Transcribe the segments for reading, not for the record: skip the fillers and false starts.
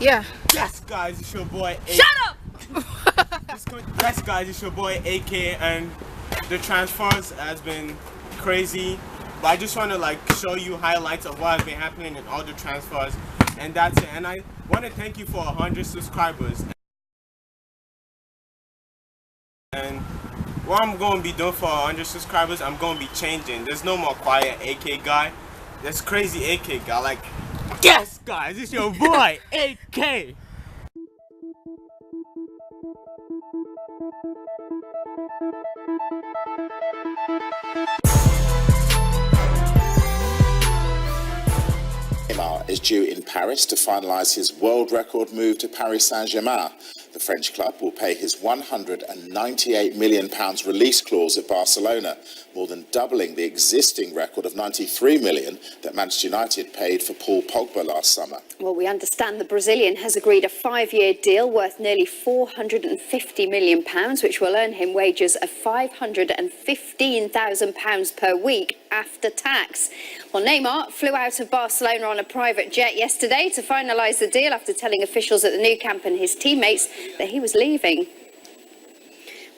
Yeah. Yes, guys, it's your boy. Shut up! Yes, guys, it's your boy AK, and the transfers has been crazy. But I just want to show you highlights of what has been happening in all the transfers, and that's it. And I want to thank you for 100 subscribers. And what I'm going to be doing for 100 subscribers, I'm going to be changing. There's no more quiet AK guy. There's crazy AK guy. Yes, guys, it's your boy AK. Neymar is due in Paris to finalise his world record move to Paris Saint-Germain. The French club will pay his £198 million release clause at Barcelona, more than doubling the existing record of £93 million that Manchester United paid for Paul Pogba last summer. Well, we understand the Brazilian has agreed a 5-year deal worth nearly £450 million, which will earn him wages of £515,000 per week after tax. Well, Neymar flew out of Barcelona on a private jet yesterday to finalise the deal after telling officials at the Nou Camp and his teammates that he was leaving.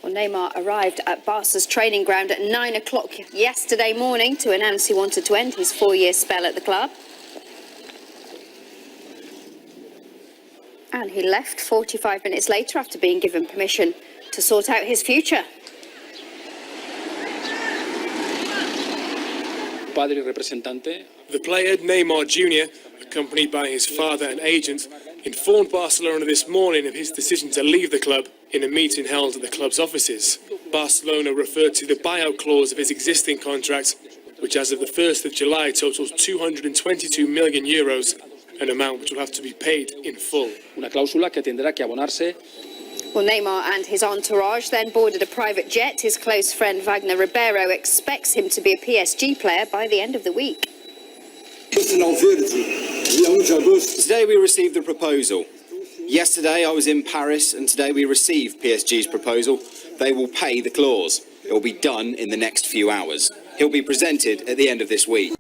Well, Neymar arrived at Barca's training ground at 9 o'clock yesterday morning to announce he wanted to end his 4-year spell at the club. And he left 45 minutes later after being given permission to sort out his future. The player, Neymar Jr., accompanied by his father and agent, informed Barcelona this morning of his decision to leave the club in a meeting held at the club's offices. Barcelona referred to the buyout clause of his existing contract, which as of the 1st of July totals €222 million, an amount which will have to be paid in full. Una cláusula que tendrá que abonarse. Well, Neymar and his entourage then boarded a private jet. His close friend Wagner Ribeiro expects him to be a PSG player by the end of the week. Today we received the proposal. Yesterday I was in Paris, and today we received PSG's proposal. They will pay the clause. It will be done in the next few hours. He'll be presented at the end of this week.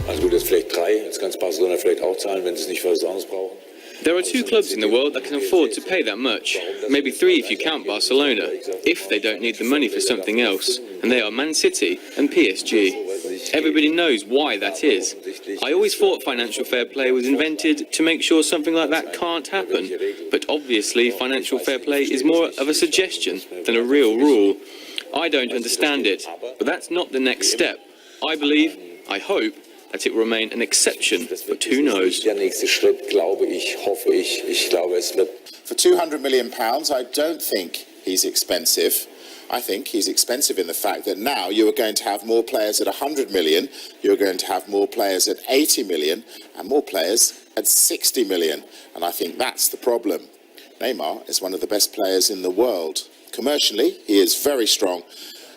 Also gut, jetzt vielleicht 3, jetzt kann es Barcelona vielleicht auch zahlen, wenn sie es nicht für was anderes brauchen. There are 2 clubs in the world that can afford to pay that much. Maybe 3 if you count Barcelona, if they don't need the money for something else, and they are Man City and PSG. Everybody knows why that is. I always thought financial fair play was invented to make sure something like that can't happen, but obviously financial fair play is more of a suggestion than a real rule. I don't understand it, but that's not the next step. I believe, I hope, that it will remain an exception, but who knows? Der nächste Schritt, glaube ich, hoffe ich, ich glaube es wird. For £200 million, I don't think he's expensive. I think he's expensive in the fact that now you are going to have more players at 100 million, you're going to have more players at 80 million, and more players at 60 million. And I think that's the problem. Neymar is one of the best players in the world. Commercially, he is very strong.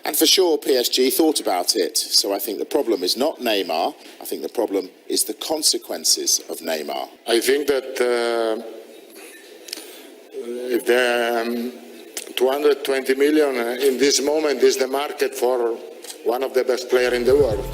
And for sure, PSG thought about it. So I think the problem is not Neymar. I think the problem is the consequences of Neymar. I think that if the 220 million in this moment is the market for one of the best players in the world.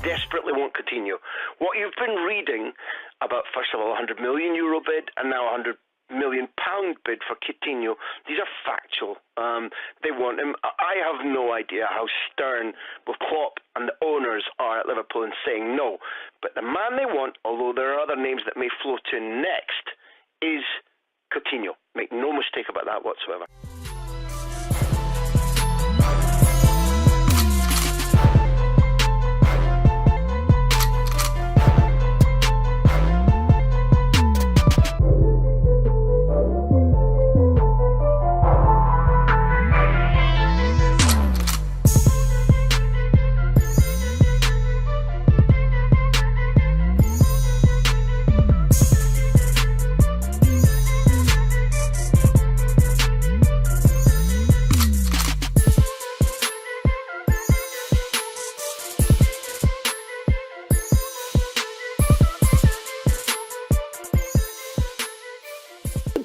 desperately want Coutinho. What you've been reading about, first of all, a €100 million bid and now a £100 million bid for Coutinho, these are factual. They want him. I have no idea how stern both Klopp and the owners are at Liverpool in saying no. But the man they want, although there are other names that may float in next, is Coutinho. Make no mistake about that whatsoever.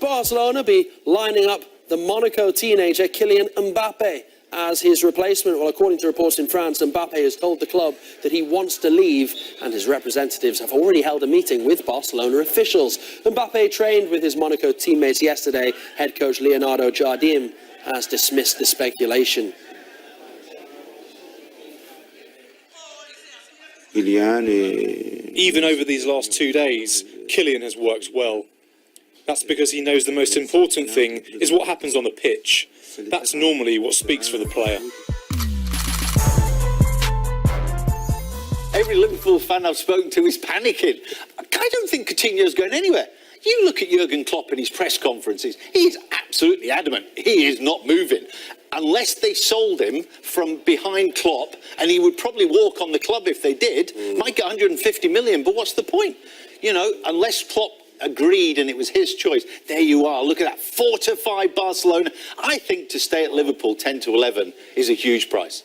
Barcelona be lining up the Monaco teenager Kylian Mbappe as his replacement? Well, according to reports in France, Mbappe has told the club that he wants to leave, and his representatives have already held a meeting with Barcelona officials. Mbappe trained with his Monaco teammates yesterday. Head coach Leonardo Jardim has dismissed the speculation. Even over these last 2 days, Kylian has worked well. That's because he knows the most important thing is what happens on the pitch. That's normally what speaks for the player. Every Liverpool fan I've spoken to is panicking. I don't think Coutinho's going anywhere. You look at Jurgen Klopp in his press conferences, he's absolutely adamant. He is not moving. Unless they sold him from behind Klopp, and he would probably walk on the club if they did, might get 150 million, but what's the point? You know, unless Klopp agreed and it was his choice, there you are. Look at that, 4-5 Barcelona. I think to stay at Liverpool 10-11 is a huge price.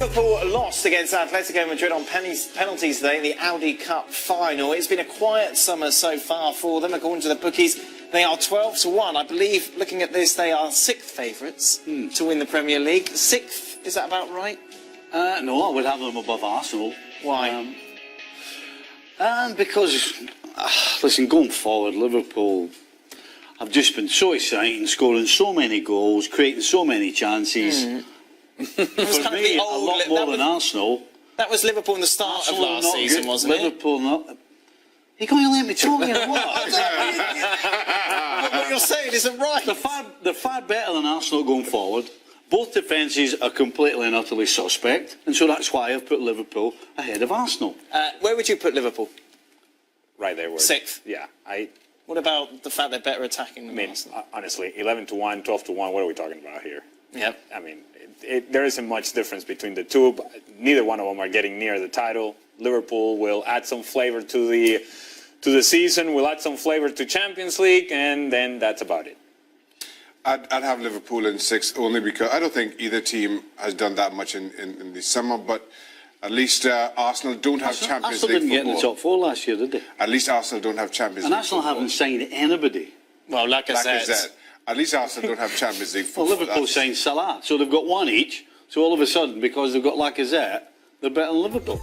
Liverpool lost against Atletico Madrid on penalties today in the Audi Cup final. It's been a quiet summer so far for them. According to the bookies, they are 12-1. I believe, looking at this, they are 6th favourites to win the Premier League. 6th, is that about right? No, I would have them above Arsenal. Why? Because, listen, going forward, Liverpool have just been so exciting, scoring so many goals, creating so many chances. For me, a lot more than Arsenal. That was Liverpool in the start of last season, wasn't it? Liverpool not. You're going to let me talk here, what? What you're saying isn't right. They're far better than Arsenal going forward. Both defences are completely and utterly suspect, and so that's why I've put Liverpool ahead of Arsenal. Where would you put Liverpool? Right there. 6th? Yeah. What about the fact they're better attacking than Arsenal? Honestly, 11-1, 12-1, what are we talking about here? Yep. I mean, there isn't much difference between the two. But neither one of them are getting near the title. Liverpool will add some flavor to the season, will add some flavor to Champions League, and then that's about it. I'd have Liverpool in 6th only because I don't think either team has done that much in the summer, but at least Arsenal don't have Champions League didn't get in the top 4 last year, did they? At least Arsenal don't have Champions And League Arsenal football. haven't signed anybody. Well, Lacazette. At least Arsenal don't have Champions League football. Well, Liverpool signed Salah, so they've got one each. So all of a sudden, because they've got Lacazette, they're better than Liverpool.